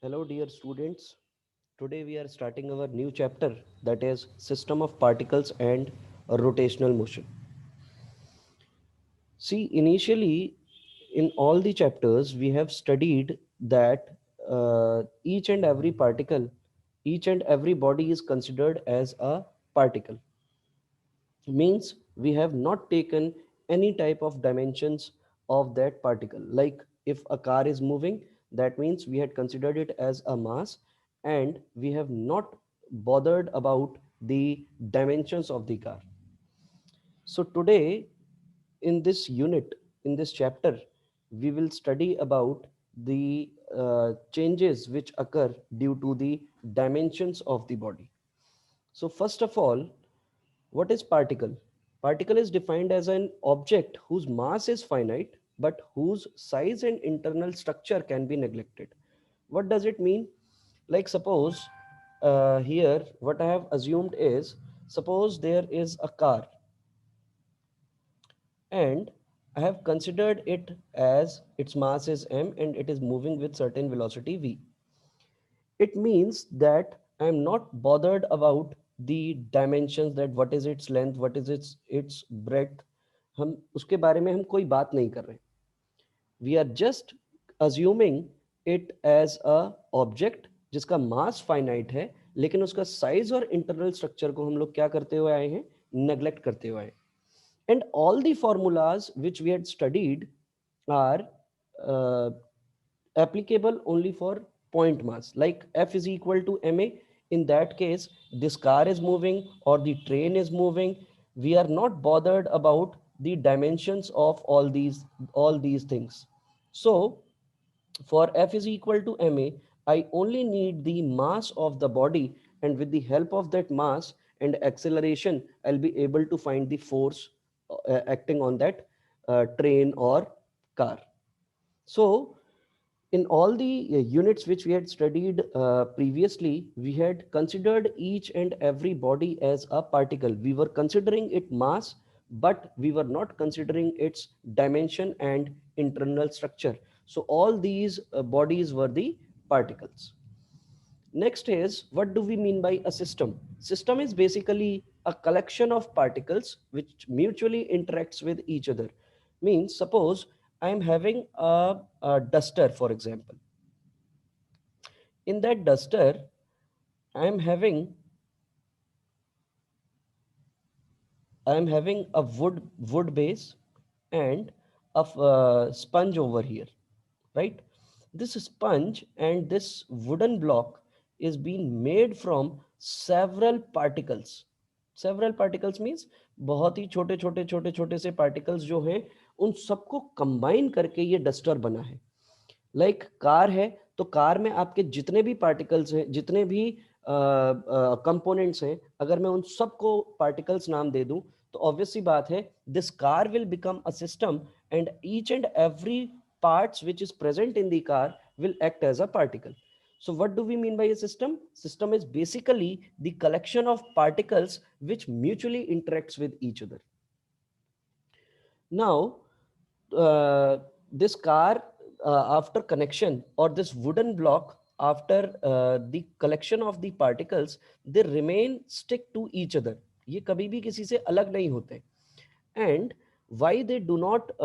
Hello, dear students. Today we are starting our new chapter, that is System of Particles and Rotational Motion. See, initially in all the chapters we have studied that each and every particle, each and every body is considered as a particle. Means we have not taken any type of dimensions of that particle. Like if a car is moving, that means we had considered it as a mass, and we have not bothered about the dimensions of the car. So today, in this unit, in this chapter, we will study about the changes which occur due to the dimensions of the body. So first of all, what is particle? Particle is defined as an object whose mass is finite but whose size and internal structure can be neglected. What does it mean? Like suppose here what I have assumed is, suppose there is a car and I have considered it as its mass is m and it is moving with certain velocity v. It means that I am not bothered about the dimensions, that what is its length, what is its breadth. हम उसके बारे में हम कोई बात नहीं कर रहे. We are just assuming it as a object जिसका मास फाइनाइट है, लेकिन उसका साइज और इंटरनल स्ट्रक्चर को हम लोग क्या करते हुए आए हैं, नेग्लेक्ट करते हुए आए. And all the formulas which we had studied are uh, applicable only for point mass. Like F is equal to ma. In that case, this car is moving or the train is moving. We are not bothered about the dimensions of all these things. So for F is equal to ma, I only need the mass of the body, and with the help of that mass and acceleration, I'll be able to find the force acting on that train or car. So in all the units which we had studied previously, we had considered each and every body as a particle. We were considering its mass, but we were not considering its dimension and internal structure. So all these bodies were the particles. Next is, what do we mean by a system? System is basically a collection of particles which mutually interacts with each other. Means suppose I am having a duster, for example. In that duster, I am having a wood base and a sponge over here, right? This sponge and this wooden block is being made from several particles. Several particles means बहुत ही छोटे छोटे छोटे छोटे से particles जो हैं, उन सबको combine करके ये duster बना है. लाइक कार है, तो कार में आपके जितने भी पार्टिकल्स हैं, जितने भी कंपोनेंट्स हैं, अगर मैं उन सबको पार्टिकल्स नाम दे दूं, तो ऑब्वियस सी बात है, this car will become a system and each and every parts which is present in the car will act as a particle. So what do we mean by a system? System is basically the collection of particles which mutually interacts with each other. Now this car, after connection, or this wooden block, after the collection of the particles, they remain stick to each other. ये कभी भी किसी से अलग नहीं होते. And why they do not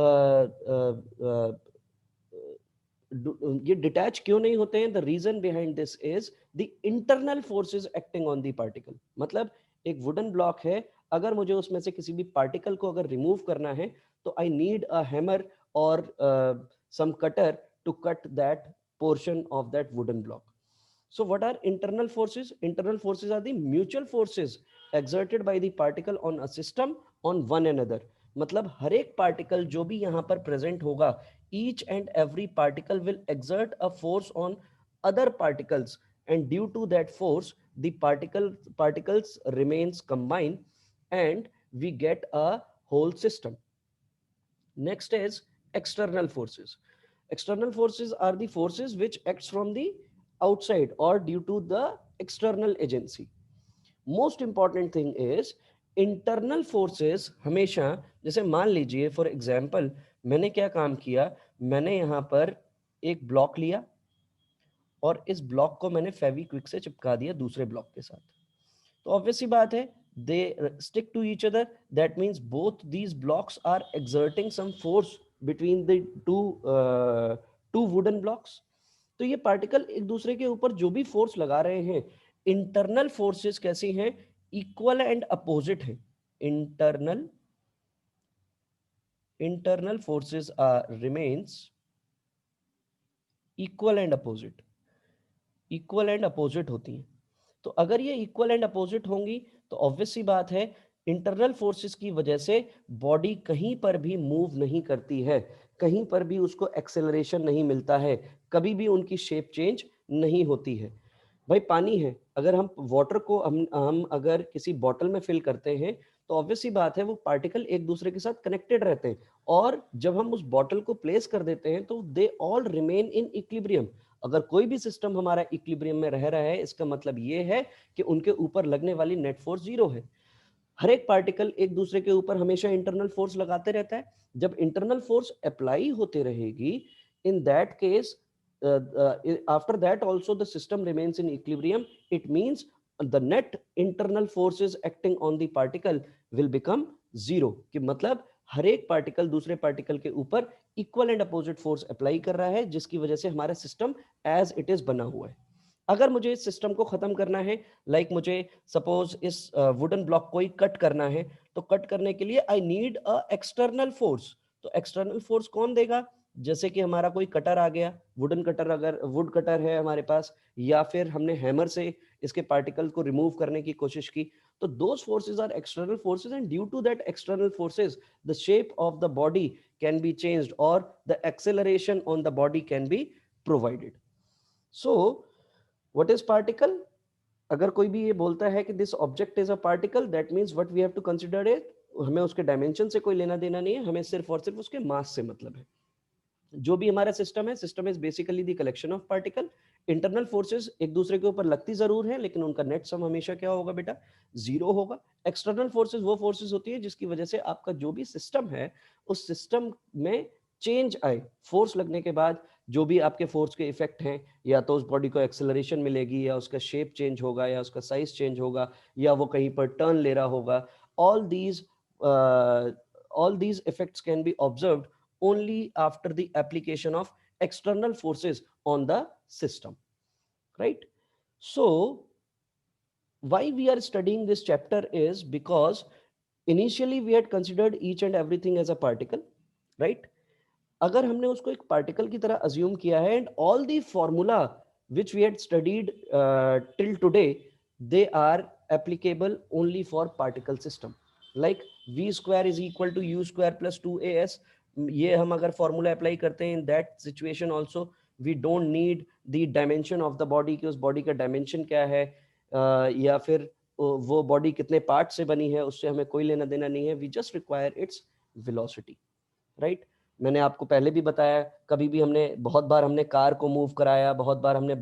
ये detach क्यों नहीं होते हैं? The reason behind this is the internal forces acting on the particle. मतलब एक वुडन ब्लॉक है, अगर मुझे उसमें से किसी भी पार्टिकल को अगर रिमूव करना है, तो आई नीड अ हैमर और some cutter to cut that portion of that wooden block. So what are internal forces? Internal forces are the mutual forces exerted by the particle on a system on one another. मतलब हर एक particle जो भी यहाँ पर present होगा, each and every particle will exert a force on other particles, and due to that force the particles remains combined and we get a whole system. Next is external forces. External forces are the forces which acts from the outside or due to the external agency. Most important thing is internal forces हमेशा, जैसे मान लीजिए for example मैंने क्या काम किया, मैंने यहाँ पर एक ब्लॉक लिया और इस ब्लॉक को मैंने फेविक्विक से चिपका दिया दूसरे ब्लॉक के साथ। तो ऑब्वियस सी बात है, they stick to each other, that means both these blocks are exerting some force between the two wooden blocks. तो ये पार्टिकल एक दूसरे के ऊपर जो भी फोर्स लगा रहे हैं, इंटरनल फोर्सेस कैसी हैं, इक्वल एंड अपोजिट है। Internal internal forces are remains equal and opposite, equal and opposite होती हैं। तो अगर ये इक्वल एंड अपोजिट होंगी तो ऑब्वियस सी बात है, इंटरनल फोर्सेस की वजह से बॉडी कहीं पर भी मूव नहीं करती है, कहीं पर भी उसको एक्सेलरेशन नहीं मिलता है, कभी भी उनकी शेप चेंज नहीं होती है। भाई पानी है, अगर हम वाटर को हम अगर किसी बॉटल में फिल करते हैं तो ऑब्वियस सी बात है वो पार्टिकल एक दूसरे के साथ कनेक्टेड रहते हैं, और जब हम उस बॉटल को प्लेस कर देते हैं तो they all remain in equilibrium. अगर कोई भी सिस्टम हमारा इक्विलिब्रियम में रह रहा है, इसका मतलब ये है कि उनके ऊपर लगने वाली नेट फोर्स जीरो है। हर एक पार्टिकल एक दूसरे के ऊपर हमेशा इंटरनल फोर्स लगाते रहता है। जब इंटरनल फोर्स अप्लाई होते रहेगी, इन that case after that also the system remains in equilibrium. It means the net internal forces acting on the particle will become zero, कि मतलब हर एक पार्टिकल दूसरे पार्टिकल के ऊपर equal and opposite force apply कर रहा है, जिसकी वजह से हमारा सिस्टम एज इट इज बना हुआ है। अगर मुझे इस सिस्टम को खत्म करना है, मुझे सपोज इस वुडन ब्लॉक को ही कट करना है, तो कट करने के लिए I need a external force. तो एक्सटर्नल फोर्स कौन देगा? जैसे कि हमारा कोई कटर आ गया, वुडन कटर, अगर वुड कटर है हमारे पास, या फिर हमने हैमर से इसके पार्टिकल को रिमूव करने की कोशिश की, तो those forces are external forces, and due to that external forces the shape of the body can be changed और the acceleration on the body can be provided. So what is particle? अगर कोई भी ये बोलता है कि this object is a particle, that means what we have to consider it, हमें उसके डायमेंशन से कोई लेना देना नहीं है, हमें सिर्फ और सिर्फ उसके मास से मतलब है। जो भी हमारा सिस्टम है, system is basically the collection of particle. Internal forces एक दूसरे के ऊपर लगती जरूर है, लेकिन उनका नेट सम हमेशा क्या होगा बेटा? जीरो होगा। एक्सटर्नल फोर्सेस वो फोर्सेस होती है जिसकी वजह से आपका जो भी सिस्टम है, उस सिस्टम में चेंज आए। फोर्स लगने के बाद जो भी आपके फोर्स के इफेक्ट हैं, या तो उस बॉडी को एक्सेलरेशन मिलेगी, या उसका शेप चेंज होगा, या उसका साइज चेंज होगा, या वो कहीं पर टर्न ले रहा होगा। All these all these effects can be observed only after the application of external forces on the system, right? So why we are studying this chapter is because initially we had considered each and everything as a particle, right? अगर हमने उसको एक particle की तरह assume किया है, and all the formula which we had studied till today, they are applicable only for particle system, like v square is equal to u square plus 2as। ये हम अगर फॉर्मूला अप्लाई करते हैं in that situation also, we don't need the dimension of the body, कि उस body का dimension क्या है, या फिर वो बॉडी कितने पार्ट से बनी है, उससे हमें कोई लेना देना नहीं है। We just require its velocity, right? मैंने आपको पहले भी बताया, कभी भी हमने बहुत बार हमने कार को मूव कराया, बहुत बार हमने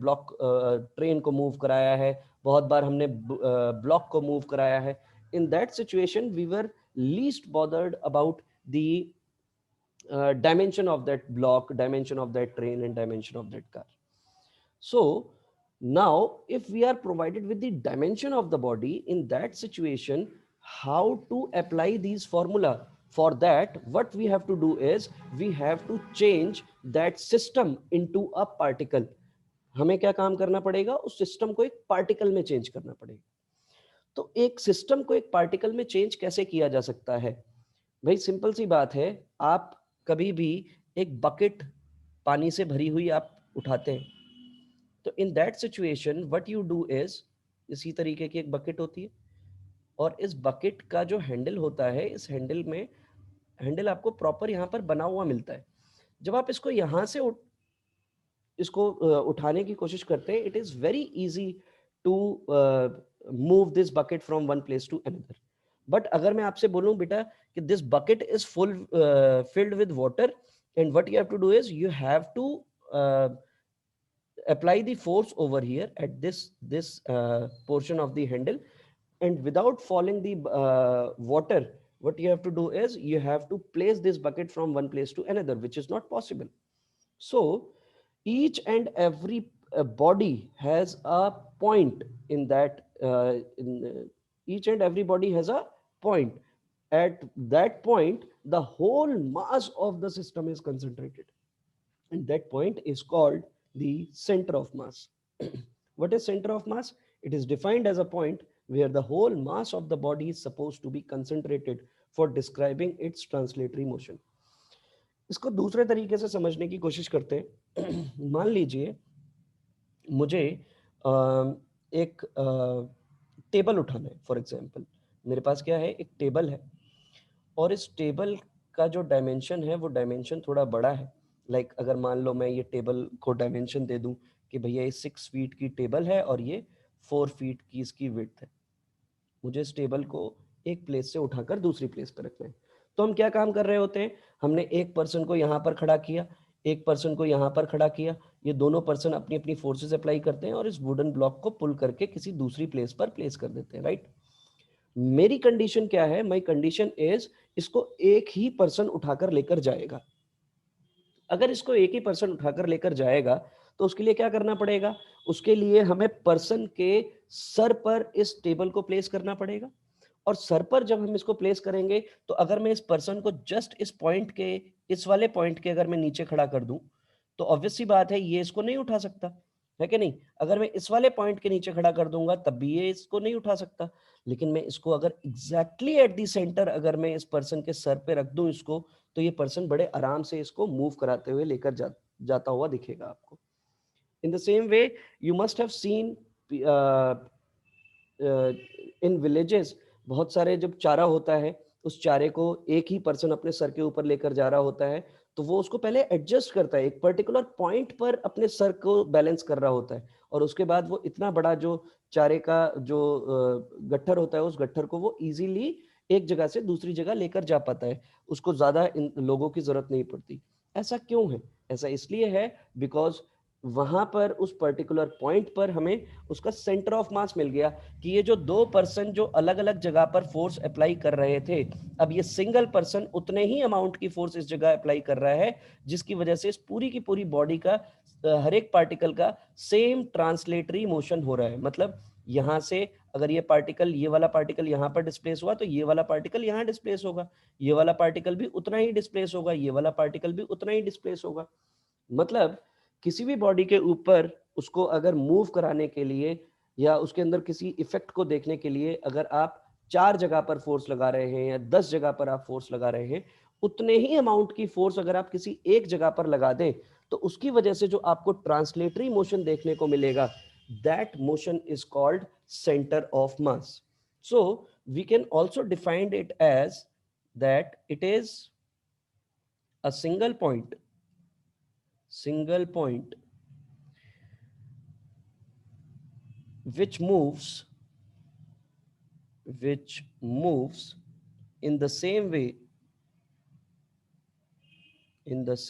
ट्रेन को मूव कराया है, बहुत बार हमने ब्लॉक को मूव कराया है। In that situation we were least bothered about the dimension of that block, dimension of that train, and dimension of that car. So now if we are provided with the dimension of the body, in that situation how to apply these formula? For that what we have to do is we have to change that system into a particle. हमें क्या काम करना पड़ेगा? उस system को एक particle में change करना पड़ेगा। तो एक सिस्टम को एक पार्टिकल में चेंज कैसे किया जा सकता है? भाई सिंपल सी बात है, आप कभी भी एक बकेट पानी से भरी हुई आप उठाते हैं, तो इन that situation what you do is, इसी तरीके की एक बकेट होती है, और इस बकेट का जो हैंडल होता है, इस हैंडल में, हैंडल आपको प्रॉपर यहाँ पर बना हुआ मिलता है। जब आप इसको यहाँ से इसको उठाने की कोशिश करते हैं, it is very easy to move this bucket from one place to another. But अगर मैं आपसे बोलूं बेटा कि this bucket is full filled with water, and what you have to do is you have to apply the force over here at this portion of the handle, and without falling the water, what you have to do is you have to place this bucket from one place to another, which is not possible. So each and every a body has a point in that each and every body has a point. At that point, the whole mass of the system is concentrated, and that point is called the center of mass. What is center of mass? It is defined as a point where the whole mass of the body is supposed to be concentrated for describing its translatory motion. इसको दूसरे तरीके से समझने की कोशिश करते हैं। मान लीजिए मुझे एक टेबल उठाना है। फॉर एग्जांपल मेरे पास क्या है, एक टेबल है, और इस टेबल का जो डायमेंशन है वो डायमेंशन थोड़ा बड़ा है। लाइक अगर मान लो मैं ये टेबल को डायमेंशन दे दूं कि भैया ये 6 फीट की टेबल है और ये 4 फीट की इसकी विड्थ है। मुझे इस टेबल को एक प्लेस से उठाकर दूसरी प्लेस पर रखना है। तो हम क्या काम कर रहे होते हैं, हमने एक पर्सन को यहाँ पर खड़ा किया, एक पर्सन को यहाँ पर खड़ा किया। ये दोनों पर्सन अपनी अपनी फोर्सेस अप्लाई करते हैं और इस वुडन ब्लॉक को पुल करके किसी दूसरी प्लेस पर प्लेस कर देते हैं, राइट। मेरी कंडीशन क्या है, माई कंडीशन इज इसको एक ही पर्सन उठाकर लेकर जाएगा। अगर इसको एक ही पर्सन उठाकर लेकर जाएगा तो उसके लिए क्या करना पड़ेगा, उसके लिए हमें पर्सन के सर पर इस टेबल को प्लेस करना पड़ेगा। और सर पर जब हम इसको प्लेस करेंगे तो अगर मैं इस पर्सन को जस्ट इस पॉइंट के, इस वाले पॉइंट के अगर मैं नीचे खड़ा कर दूं तो ऑब्वियस सी बात है ये इसको नहीं उठा सकता, है कि नहीं। अगर मैं इस वाले पॉइंट के नीचे खड़ा कर दूंगा तब भी ये इसको नहीं उठा सकता। लेकिन मैं इसको अगर एग्जैक्टली एट दी सेंटर अगर मैं इस पर्सन के सर पे रख दूं इसको, तो ये पर्सन बड़े आराम से इसको मूव कराते हुए लेकर जाता हुआ दिखेगा आपको। इन the same way you must have seen in villages, बहुत सारे जब चारा होता है उस चारे को एक ही पर्सन अपने सर के ऊपर लेकर जा रहा होता है, तो वो उसको पहले एडजस्ट करता है, एक पर्टिकुलर पॉइंट पर अपने सर को बैलेंस कर रहा होता है, और उसके बाद वो इतना बड़ा जो चारे का जो गट्ठर होता है उस गट्ठर को वो इजीली एक जगह से दूसरी जगह लेकर जा पाता है, उसको ज्यादा इन लोगों की जरूरत नहीं पड़ती। ऐसा क्यों है? ऐसा इसलिए है बिकॉज वहां पर उस पर्टिकुलर पॉइंट पर हमें उसका सेंटर ऑफ मास मिल गया कि ये जो दो पर्सन जो अलग अलग जगह पर फोर्स अप्लाई कर रहे थे, अब ये सिंगल पर्सन उतने ही अमाउंट की फोर्स इस जगह अप्लाई कर रहा है, जिसकी वजह से इस पूरी की पूरी बॉडी का हर एक पार्टिकल का सेम ट्रांसलेटरी मोशन हो रहा है। मतलब यहां से अगर ये पार्टिकल, ये वाला पार्टिकल यहां पर डिस्प्लेस हुआ तो ये वाला पार्टिकल यहां डिस्प्लेस होगा, ये वाला पार्टिकल भी उतना ही डिस्प्लेस होगा, ये वाला पार्टिकल भी उतना ही डिस्प्लेस होगा। मतलब किसी भी बॉडी के ऊपर उसको अगर मूव कराने के लिए या उसके अंदर किसी इफेक्ट को देखने के लिए अगर आप 4 जगह पर फोर्स लगा रहे हैं या 10 जगह पर आप फोर्स लगा रहे हैं, उतने ही अमाउंट की फोर्स अगर आप किसी एक जगह पर लगा दें तो उसकी वजह से जो आपको ट्रांसलेटरी मोशन देखने को मिलेगा, that motion is called centre of mass. So we can also defined it as that it is a single point which moves in the same way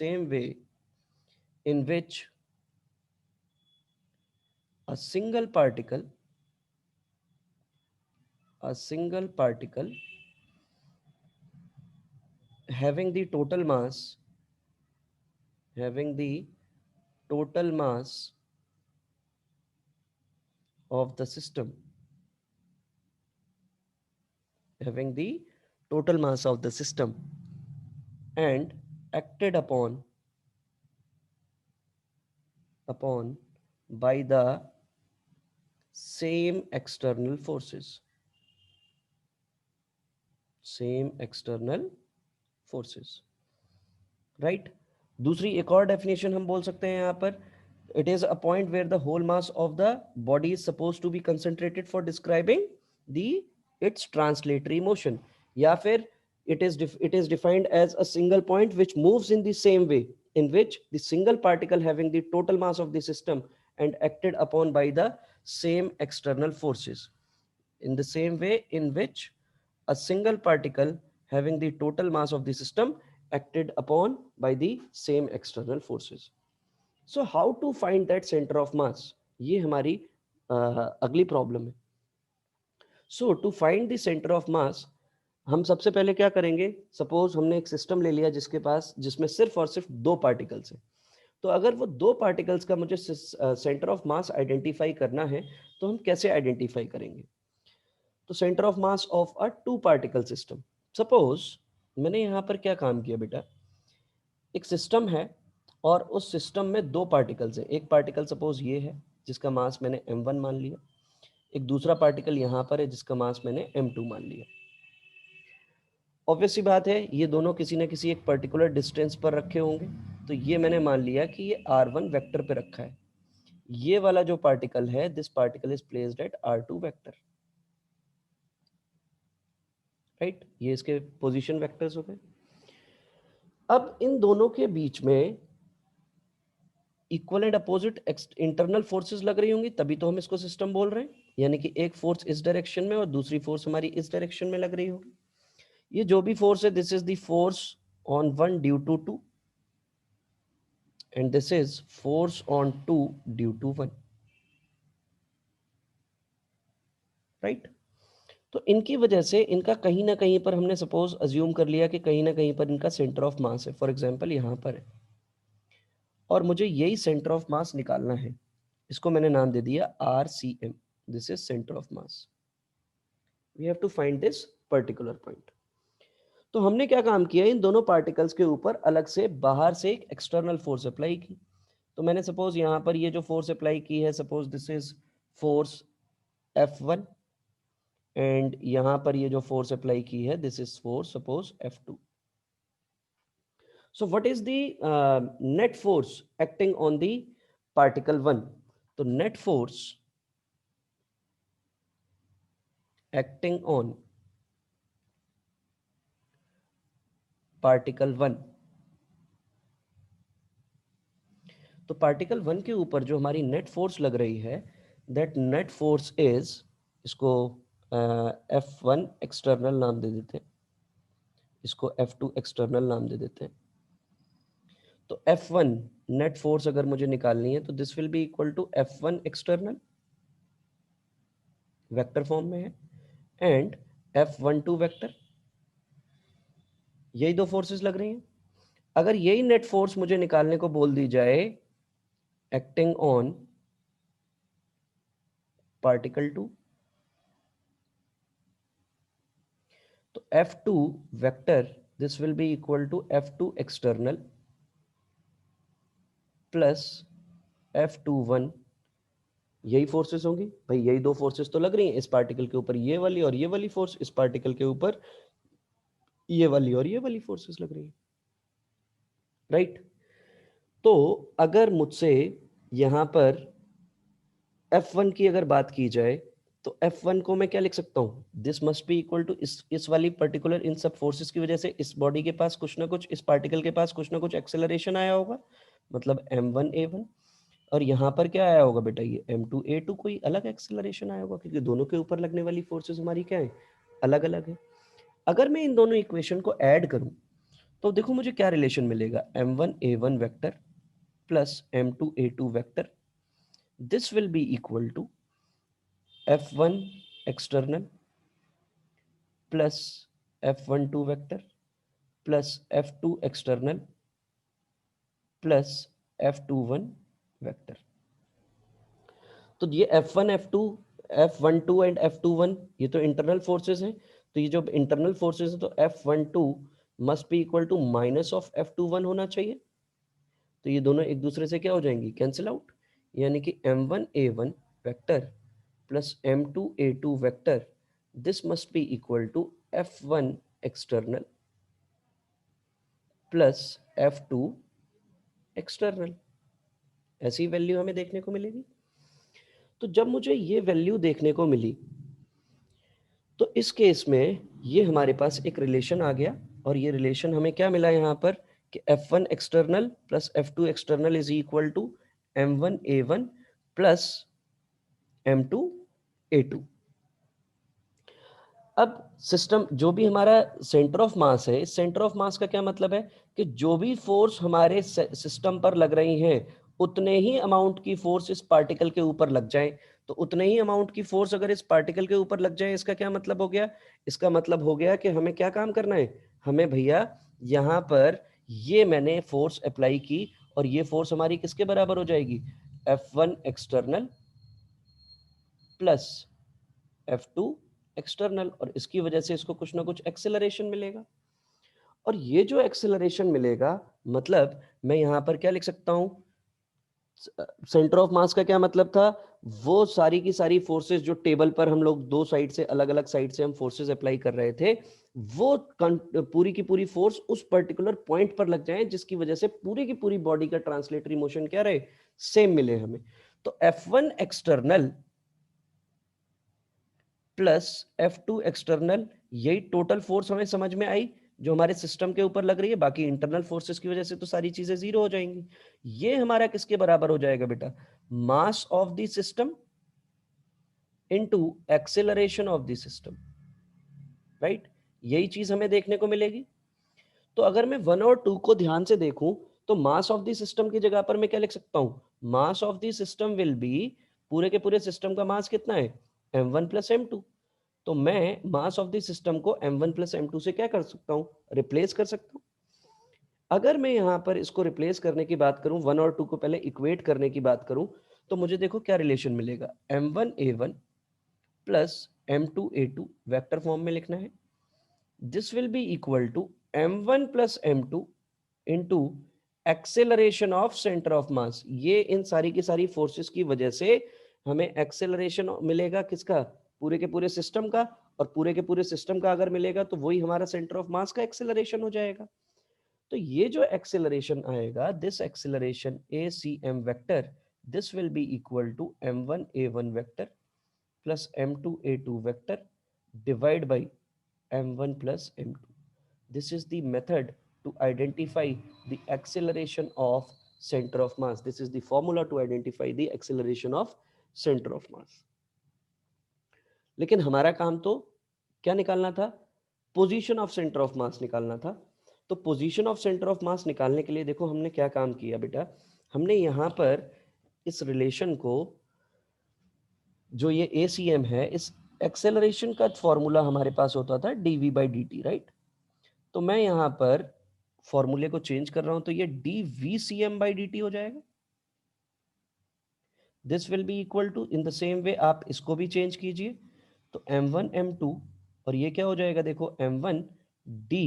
in which a single particle having the total mass of the system and acted upon by the same external forces right. दूसरी एक और definition हम बोल सकते हैं यहाँ पर, it is a point where the whole mass of the body is suppose to be concentrated for describing the its translatory motion, या फिर it is defined as a single point which moves in the same way in which the single particle having the total mass of the system and acted upon by the same external forces, in the same way in which a single particle having the total mass of the system acted upon by the same external forces. So how to find that center of mass, ये हमारी अगली problem है। So to find the centre of mass हम सबसे पहले क्या करेंगे, suppose हमने एक सिस्टम ले लिया जिसमें सिर्फ और सिर्फ 2 पार्टिकल्स हैं। तो अगर वो दो पार्टिकल्स का मुझे सेंटर ऑफ मास आइडेंटिफाई करना है तो हम कैसे आइडेंटिफाई करेंगे? तो centre of mass of a two particle system, suppose मैंने यहाँ पर क्या काम किया बेटा, एक सिस्टम है और उस सिस्टम में दो पार्टिकल्स हैं। एक पार्टिकल सपोज ये है जिसका मास मैंने m1 मान लिया, एक दूसरा पार्टिकल यहाँ पर है जिसका मास मैंने m2 मान लिया। ऑब्वियस सी बात है ये दोनों किसी न किसी एक पर्टिकुलर डिस्टेंस पर रखे होंगे, तो ये मैंने मान लिया कि ये r1 वेक्टर पे रखा है। ये वाला जो पार्टिकल है, this particle is placed at r2 vector, right. ये इसके पोजीशन वेक्टर्स हो गए। अब इन दोनों के बीच में equal and opposite internal forces लग रही होंगी, तभी तो हम इसको सिस्टम बोल रहे हैं। यानी कि एक फोर्स इस डायरेक्शन में और दूसरी फोर्स हमारी इस डायरेक्शन में लग रही होगी। ये जो भी फोर्स है, this is the force on one due to two, and this is force on two due to one, right. तो इनकी वजह से इनका कहीं ना कहीं पर हमने सपोज अज्यूम कर लिया कि कहीं ना कहीं पर इनका सेंटर ऑफ मास है। फॉर एग्जाम्पल यहाँ पर है और मुझे यही सेंटर ऑफ मास निकालना है। इसको मैंने नाम दे दिया RCM, this is centre of mass. We have to find this particular point. तो हमने क्या काम किया, इन दोनों पार्टिकल्स के ऊपर अलग से बाहर से एक एक्सटर्नल फोर्स अप्लाई की। तो मैंने सपोज यहाँ पर ये जो फोर्स अप्लाई की है, suppose this is force F1, and यहाँ पर ये जो फोर्स अप्लाई की है, this is force suppose F2। So what is the net force acting on the particle 1? तो net force acting on particle 1, तो पार्टिकल 1 के ऊपर जो हमारी नेट फोर्स लग रही है, दैट नेट फोर्स इज, इसको F1 एक्सटर्नल नाम दे देते हैं, इसको F2 एक्सटर्नल नाम दे देते हैं। तो F1 नेट फोर्स अगर मुझे निकालनी है तो this will be equal to F1 external, vector form में है, एंड F12 वेक्टर। यही दो फोर्सेस लग रही हैं। अगर यही नेट फोर्स मुझे निकालने को बोल दी जाए एक्टिंग ऑन पार्टिकल 2, तो F2 vector this will be equal to F2 external plus F21। यही फोर्सेस होंगी भाई, यही दो फोर्सेस तो लग रही हैं इस पार्टिकल के ऊपर, ये वाली और ये वाली फोर्स, इस पार्टिकल के ऊपर ये वाली और ये वाली फोर्सेस लग रही हैं, राइट। तो अगर मुझसे यहां पर F1 की अगर बात की जाए तो F1 को मैं क्या लिख सकता हूं, this must be equal to इस वाली पर्टिकुलर इन सब फोर्सेस की वजह से इस बॉडी के पास कुछ ना कुछ, इस पार्टिकल के पास कुछ ना कुछ एक्सेलरेशन आया होगा, मतलब m1a1। और यहाँ पर क्या आया होगा बेटा, ये m2a2, कोई अलग एक्सेलरेशन आया होगा, क्योंकि दोनों के ऊपर लगने वाली फोर्सेस हमारी क्या है, अलग अलग है। अगर मैं इन दोनों इक्वेशन को ऐड करूं तो देखो मुझे क्या रिलेशन मिलेगा, m1a1 vector plus m2a2 vector, this will be equal to F1 external plus F12 vector plus F2 external plus F21 vector। तो ये F1 F2 F12 and F21 ये तो इंटरनल फोर्सेस हैं। तो ये जो इंटरनल फोर्सेस है तो F12 must be equal to minus of F21 होना चाहिए। तो ये दोनों एक दूसरे से क्या हो जाएंगी, कैंसिल आउट। यानी कि m1a1 vector plus m2a2 vector, this must be equal to F1 external plus F2 external. ऐसी वैल्यू हमें देखने को मिलेगी। तो जब मुझे ये वैल्यू देखने को मिली तो इस केस में ये हमारे पास एक रिलेशन आ गया, और ये रिलेशन हमें क्या मिला यहाँ पर कि F1 external plus F2 external is equal to m1a1 plus m2a2। अब सिस्टम जो भी हमारा सेंटर ऑफ मास है, इस सेंटर ऑफ मास का क्या मतलब है कि जो भी फोर्स हमारे सिस्टम पर लग रही हैं उतने ही अमाउंट की फोर्स इस पार्टिकल के ऊपर लग जाए। तो उतने ही अमाउंट की फोर्स अगर इस पार्टिकल के ऊपर लग जाए, इसका क्या मतलब हो गया, इसका मतलब हो गया कि हमें क्या काम करना है, हमें भैया यहाँ पर ये मैंने फोर्स अप्लाई की और ये फोर्स हमारी किसके बराबर हो जाएगी, F1 external plus F2 external, और इसकी वजह से इसको कुछ ना कुछ एक्सेलरेशन मिलेगा। और ये जो एक्सेलरेशन मिलेगा, मतलब मैं यहां पर क्या लिख सकता हूं, सेंटर ऑफ मास का क्या मतलब था, वो सारी की सारी फोर्सेस जो टेबल पर हम लोग दो साइड से, अलग अलग साइड से हम फोर्सेस अप्लाई कर रहे थे, वो पूरी की पूरी फोर्स उस पर्टिकुलर पॉइंट पर लग जाए, जिसकी वजह से पूरी की पूरी बॉडी का ट्रांसलेटरी मोशन क्या रहे, सेम मिले हमें। तो F1 external plus F2 external, यही टोटल फोर्स हमें समझ में आई जो हमारे सिस्टम के ऊपर लग रही है। बाकी इंटरनल फोर्सेस की वजह से तो सारी चीजें जीरो हो जाएंगी। ये हमारा किसके बराबर हो जाएगा बेटा, मास of the system into acceleration of the system, right. यही चीज हमें देखने को मिलेगी। तो अगर मैं 1 और 2 को ध्यान से देखूं, तो मास ऑफ द सिस्टम की जगह पर मैं क्या लिख सकता हूं, मास of the system will be, पूरे के पूरे सिस्टम का मास कितना है, m1 प्लस m2। तो मैं मास ऑफ द सिस्टम को m1 प्लस m2 से क्या कर सकता हूं, रिप्लेस कर सकता हूं। अगर मैं यहां पर इसको रिप्लेस करने की बात करूं, 1 और 2 को पहले इक्वेट करने की बात करूं, तो मुझे देखो क्या रिलेशन मिलेगा, m1a1 plus m2a2 vector form में लिखना है। This will be equal to m1 plus m2 into acceleration of centre of mass. ये इन सारी की सारी फोर्सेस की वजह से हमें एक्सेलरेशन मिलेगा, किसका, पूरे के पूरे सिस्टम का। और पूरे के पूरे सिस्टम का अगर मिलेगा तो वही हमारा सेंटर ऑफ मास का एक्सेलरेशन हो जाएगा। तो ये जो एक्सेलरेशन आएगा, this acceleration A C M vector, this will be equal to m1a1 vector plus m2a2 vector divide by m1 plus m2. This is the method to identify the acceleration of center of mass. This is the formula to identify the acceleration of center of mass. लेकिन हमारा काम तो क्या निकालना था, position of centre of mass निकालना था। तो पोजीशन ऑफ सेंटर ऑफ मास निकालने के लिए देखो हमने क्या काम किया बेटा, हमने यहां पर इस रिलेशन को, जो ये ACM है, इस एक्सेलरेशन का फॉर्मूला हमारे पास होता था dv बाई dt, राइट। तो मैं यहां पर फॉर्मूले को चेंज कर रहा हूं, तो ये dvcm बाई dt हो जाएगा। This will be equal to, in the same way आप इसको भी चेंज कीजिए, तो m1 m2, और ये क्या हो जाएगा देखो, m1 d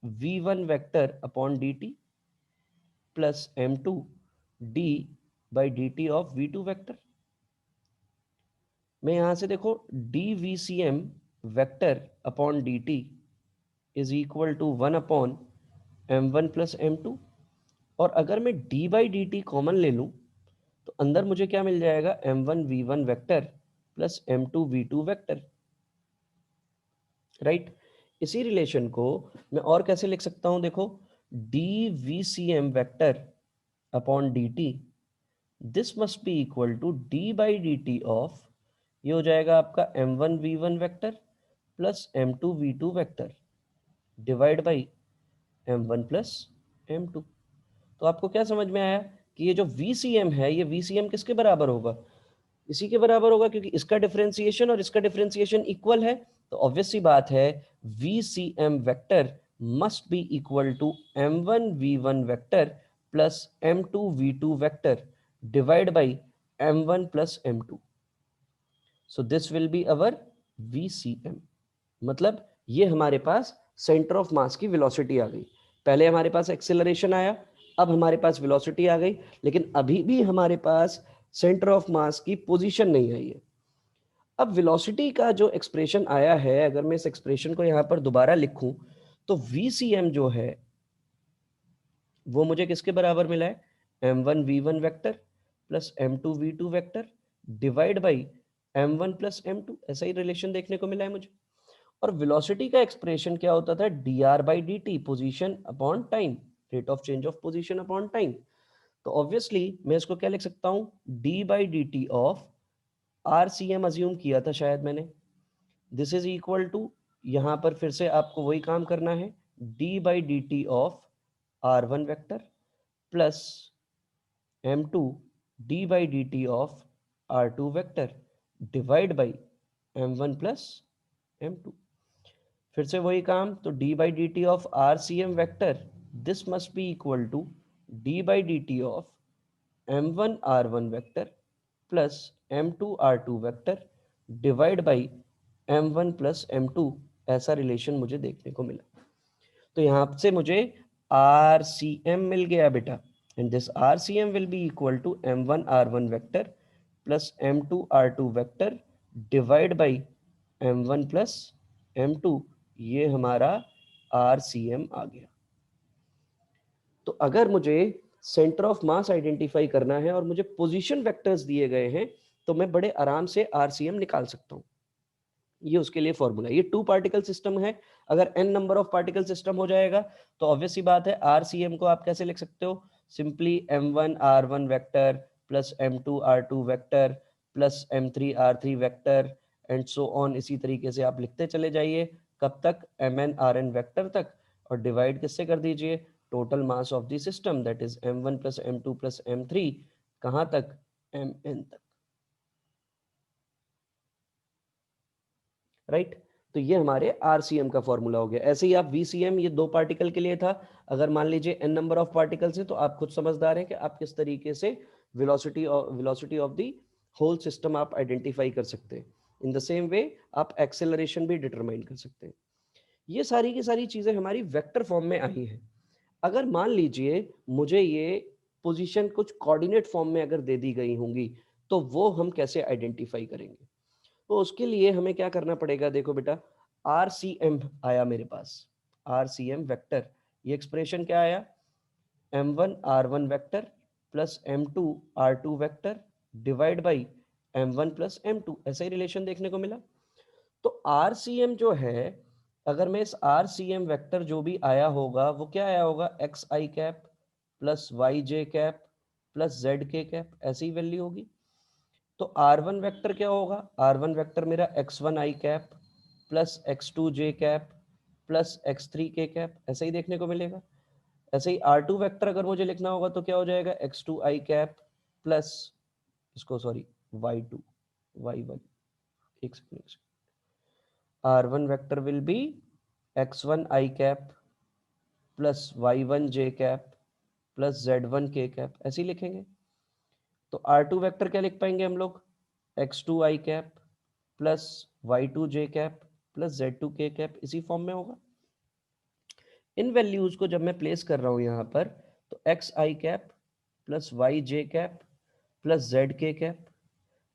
v1 vector upon dt plus m2 d by dt of v2 vector. मैं यहां से देखो dvcm vector upon dt is equal to 1 upon m1 plus m2। और अगर मैं d by D T common ले लूं, तो अंदर मुझे क्या मिल जाएगा, m1 v1 vector plus m2 v2 vector, right. इसी रिलेशन को मैं और कैसे लिख सकता हूं देखो, dvcm vector upon dt, this must be equal to d by D T of, ये हो जाएगा आपका m1 v1 vector plus m2 v2 vector divide by m1 plus m2। तो आपको क्या समझ में आया कि ये जो VCM है, ये VCM किसके बराबर होगा, इसी के बराबर होगा, क्योंकि इसका डिफरेंशिएशन और इसका डिफरेंशिएशन इक्वल है। तो ऑब्वियस सी बात है, VCM vector must be equal to m1 v1 vector plus m2 v2 vector divide by m1 plus m2। So this will be our VCM। मतलब ये हमारे पास सेंटर ऑफ मास की वेलोसिटी आ गई। पहले हमारे पास एक्सेलरेशन आया, अब हमारे पास वेलोसिटी आ गई, लेकिन अभी भी हमारे पास सेंटर ऑफ मास की पोजीशन नहीं आई है। अब वेलोसिटी का जो एक्सप्रेशन आया है, अगर मैं इस एक्सप्रेशन को यहां पर दोबारा लिखूं, तो VCM जो है वो मुझे किसके बराबर मिला है, m1 v1 vector plus m2 v2 vector divide by m1 plus m2। ऐसा ही रिलेशन देखने को मिला है मुझे। और वेलोसिटी का एक्सप्रेशन क्या होता था, dr by D T, position upon time, rate of change of position upon time. तो ऑब्वियसली मैं इसको क्या लिख सकता हूं, d by D T of RCM assume किया था शायद मैंने, दिस इज इक्वल टू, यहां पर फिर से आपको वही काम करना है, d by D T of R1 vector plus m2 d by D T of R2 vector divide by m1 plus m2। फिर से वही काम, तो d by D T of RCM vector, this must be equal to D by D T of m1 r1 vector plus m2 r2 vector divide by m1 plus m2, ऐसा relation मुझे देखने को मिला। तो यहाँ से मुझे आर सी एम मिल गया बेटा, and this R C M will be equal to m1 r1 vector plus m2 r2 vector divide by m1 plus m2। ये हमारा आर सी एम आ गया। तो अगर मुझे सेंटर ऑफ मास आइडेंटिफाई करना है और मुझे पोजीशन वेक्टर्स दिए गए हैं, तो मैं बड़े आराम से आरसीएम निकाल सकता हूं। ये उसके लिए फॉर्मूला, ये 2 पार्टिकल सिस्टम है। अगर n number of particle system हो जाएगा तो ऑब्वियस सी बात है आरसीएम को आप कैसे लिख सकते हो, simply m1 r1 vector plus m2 r2 vector plus m3 r3 vector and so on, इसी तरीके से आप लिखते चले जाइए कब तक, mn rn वेक्टर तक, और डिवाइड किससे कर दीजिए, total mass of the system that is m1 plus m2 plus m3, कहां तक, mn तक, राइट। तो ये हमारे आरसीएम का फॉर्मूला हो गया। ऐसे ही आप वीसीएम, ये 2 पार्टिकल के लिए था। अगर मान लीजिए n नंबर ऑफ पार्टिकल्स है तो आप खुद समझदार हैं कि आप किस तरीके से velocity of the whole system आप आइडेंटिफाई कर सकते हैं। इन द सेम वे आप एक्सेलरेशन भी डिटरमाइन कर सकते हैं। ये सारी की सारी चीजें हमारी वेक्टर फॉर्म में आई हैं। अगर मान लीजिए मुझे ये पोजीशन कुछ कोऑर्डिनेट फॉर्म में अगर दे दी गई होंगी, तो वो हम कैसे आइडेंटिफाई करेंगे। तो उसके लिए हमें क्या करना पड़ेगा, देखो बेटा, आर सी एम आया मेरे पास, आर सी एम वैक्टर, ये एक्सप्रेशन क्या आया, m1 r1 vector plus m2 r2 vector divide by m1 plus m2, ऐसा ही रिलेशन देखने को मिला। तो आर सी एम जो है, अगर मैं इस आर सी एम वैक्टर जो भी आया होगा वो क्या आया होगा, एक्स आई कैप प्लस वाई जे कैप प्लस जेड के कैप, ऐसी ही वैल्यू होगी। तो आर वन वैक्टर क्या होगा, आर वन वैक्टर मेरा X one I cap plus X two J cap plus X three K cap, ऐसे ही देखने को मिलेगा। ऐसे ही आर टू वैक्टर अगर मुझे लिखना होगा तो क्या हो जाएगा, X two I cap plus, इसको sorry, Y two, Y one, एक second, R one vector will be X one I cap plus Y one J cap plus Z one K cap, ऐसे ही लिखेंगे। तो आर टू वैक्टर क्या लिख पाएंगे हम लोग, X two I cap plus Y two J cap plus Z two K cap, इसी फॉर्म में होगा। इन वैल्यूज को जब मैं प्लेस कर रहा हूं यहां पर, तो एक्स आई कैप प्लस वाई जे कैप प्लस जेड के cap,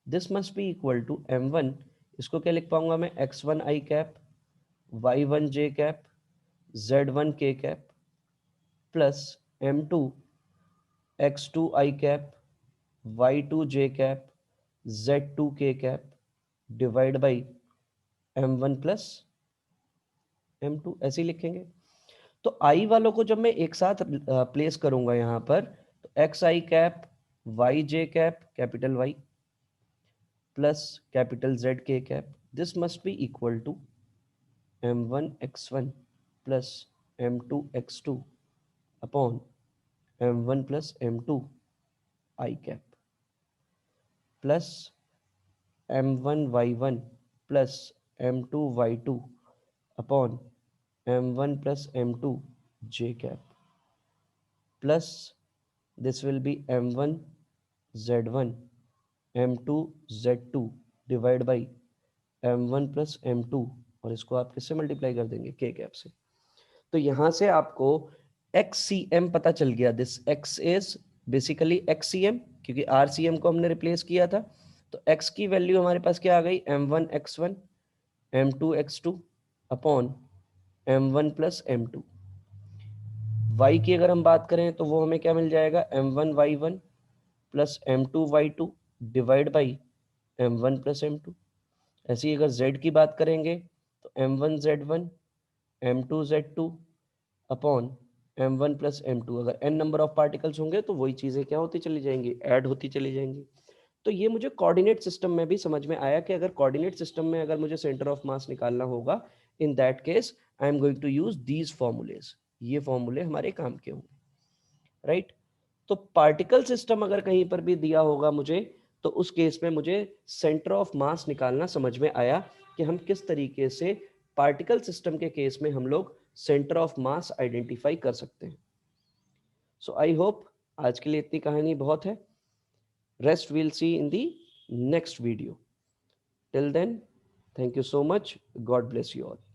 this must be equal to m1, इसको क्या लिख पाऊंगा मैं, X one I cap Y one J cap Z one K cap plus m2 X two I cap Y two J cap Z two K cap divide by m1 plus m2, ऐसे ही लिखेंगे। तो आई वालों को जब मैं एक साथ प्लेस करूंगा यहां पर, तो एक्स आई कैप वाई जे cap capital y plus capital z के cap, this must be equal to m1 x1 plus m2 x2 upon m1 plus m2 i cap plus m1 y1 plus m2 y2 upon m1 plus m2 j cap plus this will be m1 z1 m2 z2 divide by m1 plus m2, और इसको आप किससे multiply कर देंगे, k cap से। तो यहां से आपको XCM पता चल गया, this X is basically XCM, क्योंकि RCM को हमने रिप्लेस किया था। तो X की वैल्यू हमारे पास क्या आ गई, m1 x1 m2 x2 upon m1 plus m2। y की अगर हम बात करें तो वो हमें क्या मिल जाएगा, m1 y1 plus m2 y2 divide by m1 plus m2। ऐसे ही अगर z की बात करेंगे तो m1 z1 m2 z2 upon m1 plus m2। अगर n नंबर ऑफ पार्टिकल्स होंगे तो वही चीजें क्या होती चली जाएंगी, ऐड होती चली जाएंगी। तो ये मुझे कोऑर्डिनेट सिस्टम में भी समझ में आया कि अगर कोऑर्डिनेट सिस्टम में अगर मुझे सेंटर ऑफ मास निकालना होगा, in that case I am going to use these formulas, ये फॉर्मूले हमारे काम के होंगे, राइट। तो पार्टिकल सिस्टम अगर कहीं पर भी दिया होगा मुझे, तो उस केस में मुझे सेंटर ऑफ मास निकालना समझ में आया कि हम किस तरीके से पार्टिकल सिस्टम के केस में हम लोग सेंटर ऑफ मास आइडेंटिफाई कर सकते हैं। सो आई होप आज के लिए इतनी कहानी बहुत है. Rest we'll see in the next video. Till then, thank you so much. God bless you all.